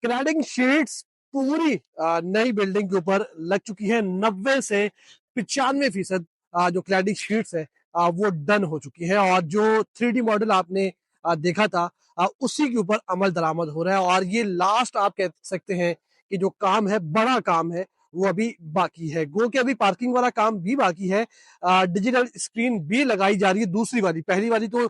Cladding sheets पूरी नई building के ऊपर लग चुकी है। 90 से 95% जो क्लैडिंग शीट्स है वो डन हो चुकी है और जो 3D मॉडल आपने देखा था उसी के ऊपर अमल दरामद हो रहा है। और ये लास्ट आप कह सकते हैं कि जो काम है, बड़ा काम है, वो अभी बाकी है। गो के अभी पार्किंग वाला काम भी बाकी है। डिजिटल स्क्रीन भी लगाई जा रही है। दूसरी वाली, पहली वाली तो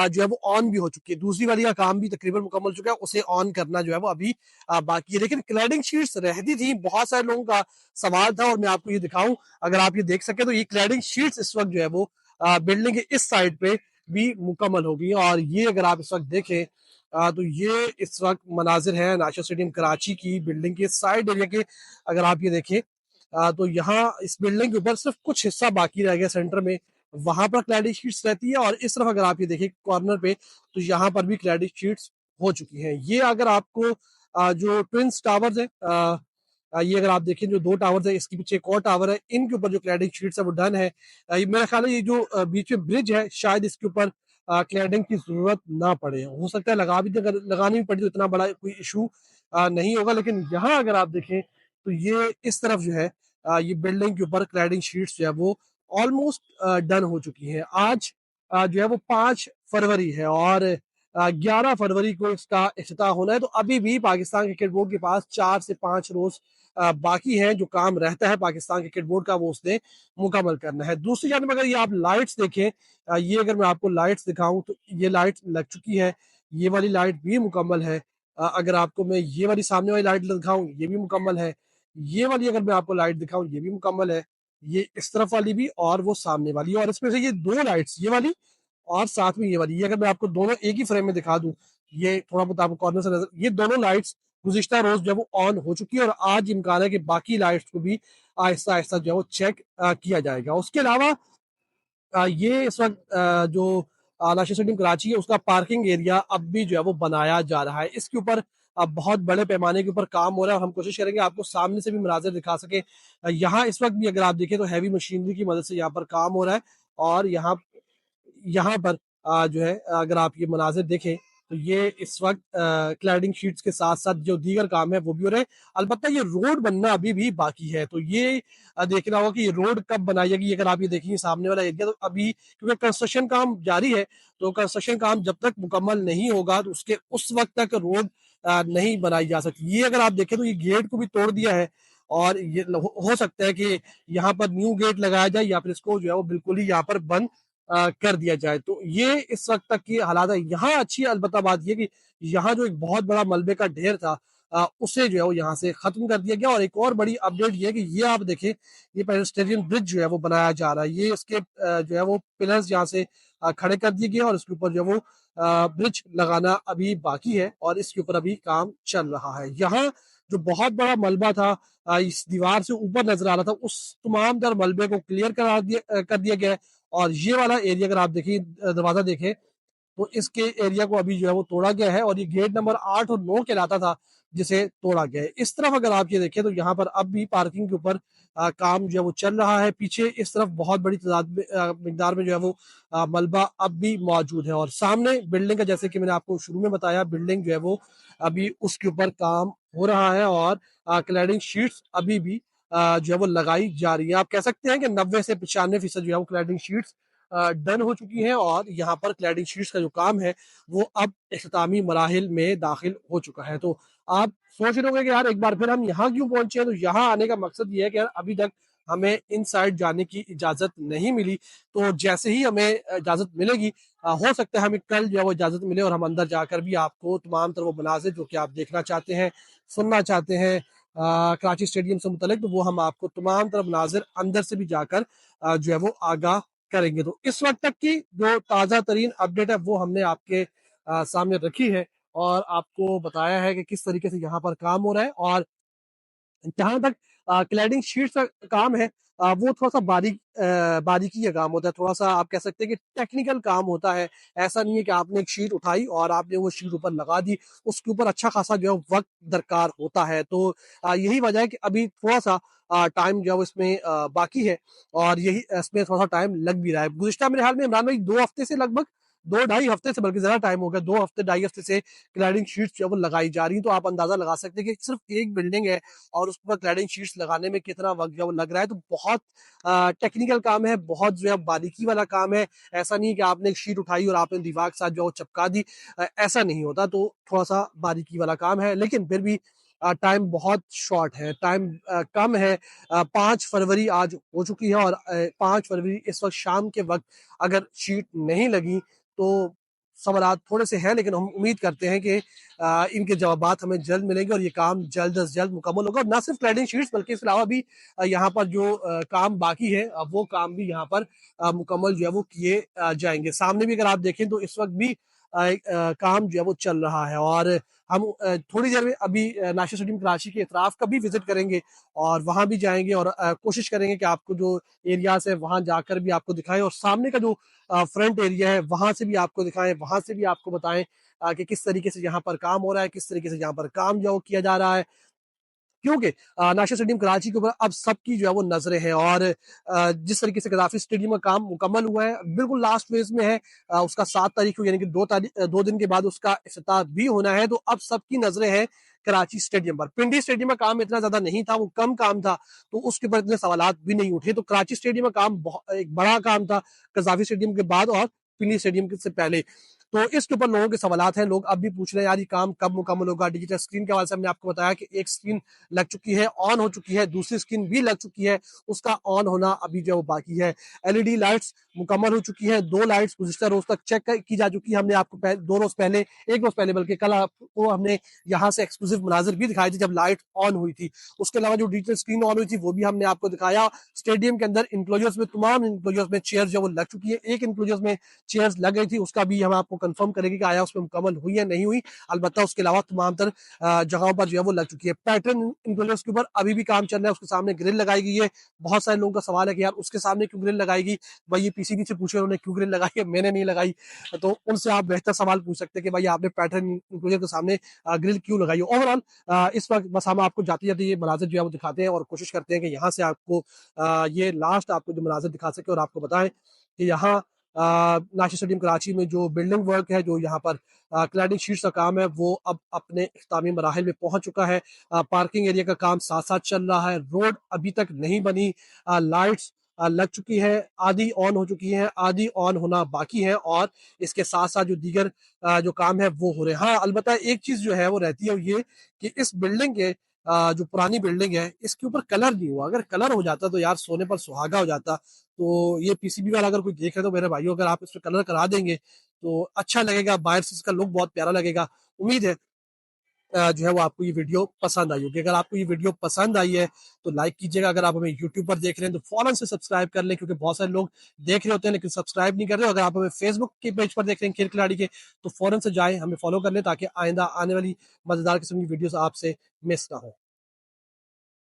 जो है वो ऑन भी हो चुकी है। दूसरी वाली का काम भी तकरीबन मुकम्मल चुका है, उसे ऑन करना जो है वो अभी बाकी है। लेकिन क्लैडिंग शीट्स रहती थी, बहुत सारे लोगों का सवाल था और मैं आपको ये दिखाऊं, अगर आप ये देख सके तो ये क्लैडिंग शीट्स इस वक्त जो है वो बिल्डिंग के इस साइड पे भी मुकम्मल हो गई है। और ये अगर आप इस वक्त देखें तो ये इस वक्त मनाजिर है नाशा स्टेडियम कराची की बिल्डिंग के साइड एरिया के। अगर आप ये देखें तो यहाँ इस बिल्डिंग के ऊपर सिर्फ कुछ हिस्सा बाकी रह गया सेंटर में, वहां पर क्लैडिंग शीट्स रहती है। और इस तरफ अगर आप ये देखें कॉर्नर पे तो यहाँ पर भी क्लैडिंग शीट्स हो चुकी हैं। ये अगर आपको जो ट्विंस टावर्स है, ये अगर आप देखें जो दो टावर्स है, इसके पीछे एक और टावर है, इनके ऊपर जो क्लैडिंग शीट्स है वो डन है। ये मेरा ख्याल है ये जो बीच में ब्रिज है शायद इसके ऊपर क्लैडिंग की जरूरत ना पड़े, हो सकता है लगा भी दे, अगर लगानी भी पड़ी तो इतना बड़ा कोई इशू नहीं होगा। लेकिन यहाँ अगर आप देखें तो ये इस तरफ जो है ये बिल्डिंग के ऊपर क्लैडिंग शीट्स जो है वो ऑलमोस्ट डन हो चुकी हैं। आज जो है वो 5 फरवरी है और 11 फरवरी को इसका इफ्तिताह होना है। तो अभी भी पाकिस्तान क्रिकेट बोर्ड के पास 4 से 5 रोज बाकी है। जो काम रहता है पाकिस्तान क्रिकेट बोर्ड का वो उसने मुकम्मल करना है। दूसरी जानब अगर ये आप लाइट्स देखें, ये अगर मैं आपको लाइट्स दिखाऊं तो ये लाइट लग चुकी है, ये वाली लाइट भी मुकम्मल है। अगर आपको मैं ये वाली सामने वाली लाइट दिखाऊं ये भी मुकम्मल है, ये वाली अगर मैं आपको लाइट दिखाऊं ये भी मुकम्मल है, ये इस तरफ वाली भी और वो सामने वाली। और इसमें से ये दो लाइट्स, ये वाली और साथ में ये वाली, ये अगर मैं आपको दोनों एक ही फ्रेम में दिखा दूं, ये थोड़ा बहुत आपको कॉर्नर से नजर, ये दोनों लाइट्स गुज़िश्ता रोज जो है वो ऑन हो चुकी है और आज इम्कान है कि बाकी लाइट्स को भी आहिस्ता आहिस्ता जो है वो चेक किया जाएगा। उसके अलावा ये इस वक्त जो नाशिर स्टेडियम कराची है उसका पार्किंग एरिया अब भी जो है वो बनाया जा रहा है। इसके ऊपर अब बहुत बड़े पैमाने के ऊपर काम हो रहा है और हम कोशिश करेंगे आपको सामने से भी मनाजिर दिखा सके। यहाँ इस वक्त भी अगर आप देखें तो हैवी मशीनरी की मदद से यहाँ पर काम हो रहा है। और यहाँ यहाँ पर जो है अगर आप ये मनाजिर देखें तो ये इस वक्त क्लैडिंग शीट्स के साथ साथ जो दीगर काम है वो भी हो रहे हैं। अलबत्ता ये रोड बनना अभी भी बाकी है, तो ये देखना होगा कि ये रोड कब बनाई जाएगी। अगर आप ये देखेंगे सामने वाला एरिया तो अभी क्योंकि कंस्ट्रक्शन काम जारी है, तो कंस्ट्रक्शन काम जब तक मुकम्मल नहीं होगा तो उसके उस वक्त तक रोड नहीं बनाई जा सकती। ये अगर आप देखें तो ये गेट को भी तोड़ दिया है और ये हो सकता है कि यहाँ पर न्यू गेट लगाया जाए या फिर इसको जो है वो बिल्कुल ही यहाँ पर बंद कर दिया जाए। तो ये इस वक्त तक की हालात है। यहाँ अच्छी अलबत्ता बात ये कि यहाँ जो एक बहुत बड़ा मलबे का ढेर था उसे जो है वो यहाँ से खत्म कर दिया गया। और एक और बड़ी अपडेट ये है कि ये आप देखें, ये पेडेस्ट्रियन ब्रिज जो है वो बनाया जा रहा है। ये इसके जो है वो पिलर्स यहाँ से खड़े कर दिए गए और इसके ऊपर जो है वो ब्रिज लगाना अभी बाकी है और इसके ऊपर अभी काम चल रहा है। यहाँ जो बहुत बड़ा मलबा था इस दीवार से ऊपर नजर आ रहा था, उस तमाम तर मलबे को क्लियर कर दिया गया है। और ये वाला एरिया अगर आप देखिए, दरवाजा देखें तो इसके एरिया को अभी जो है वो तोड़ा गया है और ये गेट नंबर 8 और 9 कहलाता था जिसे तोड़ा गया है। इस तरफ अगर आप ये देखें तो यहाँ पर अब भी पार्किंग के ऊपर काम जो है वो चल रहा है। पीछे इस तरफ बहुत बड़ी तादाद में मिकदार में जो है वो मलबा अब भी मौजूद है। और सामने बिल्डिंग का, जैसे कि मैंने आपको शुरू में बताया, बिल्डिंग जो है वो अभी उसके ऊपर काम हो रहा है और क्लैडिंग शीट्स अभी भी जो है वो लगाई जा रही है। आप कह सकते हैं कि 90 से 95% जो है वो क्लैडिंग शीट्स डन हो चुकी हैं और यहाँ पर क्लैडिंग शीट्स का जो काम है वो अब इख्तितामी मराहिल में दाखिल हो चुका है। तो आप सोच रहे होंगे कि यार एक बार फिर हम यहाँ क्यों पहुंचे हैं, तो यहाँ आने का मकसद ये है कि यार अभी तक हमें इन साइड जाने की इजाजत नहीं मिली। तो जैसे ही हमें इजाजत मिलेगी, हो सकता है हमें कल जो है वो इजाजत मिले और हम अंदर जाकर भी आपको तमाम तरह वो मनाजिर जो कि आप देखना चाहते हैं, सुनना चाहते हैं कराची स्टेडियम से मुतलिक, तो वो हम आपको तमाम तरह मनाजिर अंदर से भी जाकर जो है वो आगाह करेंगे। तो इस वक्त तक की जो ताज़ा तरीन अपडेट है वो हमने आपके सामने रखी है और आपको बताया है कि किस तरीके से यहाँ पर काम हो रहा है। और जहाँ तक क्लैडिंग शीट्स का काम है, वो थोड़ा सा बारीकी का काम होता है, थोड़ा सा आप कह सकते हैं कि टेक्निकल काम होता है। ऐसा नहीं है कि आपने एक शीट उठाई और आपने वो शीट ऊपर लगा दी, उसके ऊपर अच्छा खासा जो है वक्त दरकार होता है। तो यही वजह है कि अभी थोड़ा सा टाइम जो है वो इसमें बाकी है और यही इसमें थोड़ा सा टाइम लग भी रहा है। गुज़िश्ता मेरे ख्याल में इमरान भाई 2 हफ्ते से लगभग 2 ढाई हफ्ते से, बल्कि ज़्यादा टाइम हो गया, 2 हफ्ते, ढाई हफ्ते से क्लैडिंग शीट्स जो है वो लगाई जा रही हैं। तो आप अंदाज़ा लगा सकते हैं कि सिर्फ़ एक बिल्डिंग है और उस पर क्लैडिंग शीट्स लगाने में कितना वक़्त जो है वो लग रहा है। तो बहुत टेक्निकल काम है, बहुत जो है बारीकी वाला काम है। ऐसा नहीं है कि आपने एक शीट उठाई और आपने दीवार के साथ जो है वो चिपका दी, ऐसा नहीं होता। तो थोड़ा-सा बारीकी वाला काम है, लेकिन फिर भी टाइम बहुत शॉर्ट है, टाइम कम है। 5 फरवरी आज हो चुकी है और 5 फरवरी इस वक़्त शाम के वक़्त अगर शीट नहीं लगी तो सवालात थोड़े से हैं, लेकिन हम उम्मीद करते हैं कि इनके जवाबात हमें जल्द मिलेंगे और ये काम जल्द से जल्द मुकम्मल होगा। और ना सिर्फ क्लैडिंग शीट्स, बल्कि इसके अलावा भी यहाँ पर जो काम बाकी है, वो काम भी यहाँ पर मुकम्मल जो है वो किए जाएंगे। सामने भी अगर आप देखें तो इस वक्त भी काम जो है वो चल रहा है। और हम थोड़ी देर में अभी नाशिर स्टेडियम कराची के इतराफ का भी विजिट करेंगे और वहां भी जाएंगे और कोशिश करेंगे कि आपको जो एरियाज है वहां जाकर भी आपको दिखाएं, और सामने का जो फ्रंट एरिया है वहां से भी आपको दिखाएं, वहां से भी आपको बताएं कि किस तरीके से यहाँ पर काम हो रहा है, किस तरीके से यहाँ पर काम जो किया जा रहा है। क्योंकि नाशिर स्टेडियम कराची के ऊपर अब सबकी जो है वो नजरें हैं। और जिस तरीके से गद्दाफी स्टेडियम का काम मुकम्मल हुआ है, बिल्कुल लास्ट फेज में है, उसका 7 तारीख को, यानी कि 2 दिन के बाद उसका इफ्तिताह भी होना है। तो अब सबकी नजरें हैं कराची स्टेडियम पर। पिंडी स्टेडियम का काम इतना ज्यादा नहीं था, वो कम काम था, तो उसके ऊपर इतने सवालात भी नहीं उठे। तो कराची स्टेडियम का काम एक बड़ा काम था, गद्दाफी स्टेडियम के बाद और पिंडी स्टेडियम से पहले। तो इसके ऊपर लोगों के सवालात हैं, लोग अब भी पूछ रहे हैं यार ये काम कब मुकम्मल होगा। डिजिटल स्क्रीन के हवाले से हमने आपको बताया कि एक स्क्रीन लग चुकी है, ऑन हो चुकी है, दूसरी स्क्रीन भी लग चुकी है, उसका ऑन होना अभी जो बाकी है। एलईडी लाइट्स मुकम्मल हो चुकी है, 2 लाइट्स गुज़िश्ता रोज तक चेक की जा चुकी है। हमने आपको 2 रोज पहले, 1 रोज पहले बल्कि, कल आपको हमने यहाँ से एक्सक्लूसिव मनाजिर भी दिखाए थे जब लाइट ऑन हुई थी। उसके अलावा जो डिजिटल स्क्रीन ऑन हुई थी वो भी हमने आपको दिखाया। स्टेडियम के अंदर इंक्लोजर्स में, तमाम इंक्लोजर्स में चेयर जो वो लग चुकी है। एक इंक्लोजर्स में चेयर्स लग गई थी, उसका भी हम आपको कंफर्म करेंगे कि आया उसमें मुकम्मल हुई या नहीं हुई। अलबत्ता उसके अलावा तमाम तर जगहों पर जो है वो लग चुकी है। पैटर्न इंक्लोजर्स के ऊपर अभी भी काम चल रहा है, उसके सामने ग्रिल लगाई गई है। बहुत सारे लोगों का सवाल है कि यार उसके सामने क्यों ग्रिल लगाएगी, भाई ये पीसीबी से पूछे उन्होंने क्यों ग्रिल लगाई है, मैंने नहीं लगाई। तो उनसे आप बेहतर सवाल पूछ सकते हैं कि भाई आपने पैटर्न इंक्लोजर के सामने ग्रिल क्यों लगाई है। ओवरऑल इस वक्त बस हम आपको जाते जाते ये मनाजिर जो है वो दिखाते हैं और कोशिश करते हैं कि यहाँ से आपको ये लास्ट आपको जो मनाजिर दिखा सके और आपको बताएं कि यहाँ नाशिर स्टेडियम कराची में जो बिल्डिंग वर्क है, जो यहाँ पर क्लैडिंग शीट्स का काम है, वो अब अपने इख्तितामी मराहिल में पहुंच चुका है। पार्किंग एरिया का काम साथ साथ चल रहा है, रोड अभी तक नहीं बनी, लाइट्स लग चुकी है, आधी ऑन हो चुकी है, आधी ऑन होना बाकी है, और इसके साथ साथ जो दीगर जो काम है वो हो रहे हैं। हाँ, अलबत्ता एक चीज जो है वो रहती है, ये कि इस बिल्डिंग के जो पुरानी बिल्डिंग है इसके ऊपर कलर नहीं हुआ। अगर कलर हो जाता तो यार सोने पर सुहागा हो जाता। तो ये पीसीबी वाला अगर कोई देख रहे तो मेरे भाइयों, अगर आप इस पर कलर करा देंगे तो अच्छा लगेगा, बाहर से इसका लुक बहुत प्यारा लगेगा। उम्मीद है जो है वो आपको ये वीडियो पसंद आई होगी। अगर आपको ये वीडियो पसंद आई है तो लाइक कीजिएगा। अगर आप हमें यूट्यूब पर देख रहे हैं तो फौरन से सब्सक्राइब कर लें, क्योंकि बहुत सारे लोग देख रहे होते हैं लेकिन सब्सक्राइब नहीं कर रहे। अगर आप हमें फेसबुक के पेज पर देख रहे हैं खेल खिलाड़ी के, तो फौरन से जाएं, हमें फॉलो कर लें ताकि आइंदा आने वाली मजेदार किस्म की वीडियोस आपसे मिस ना हो।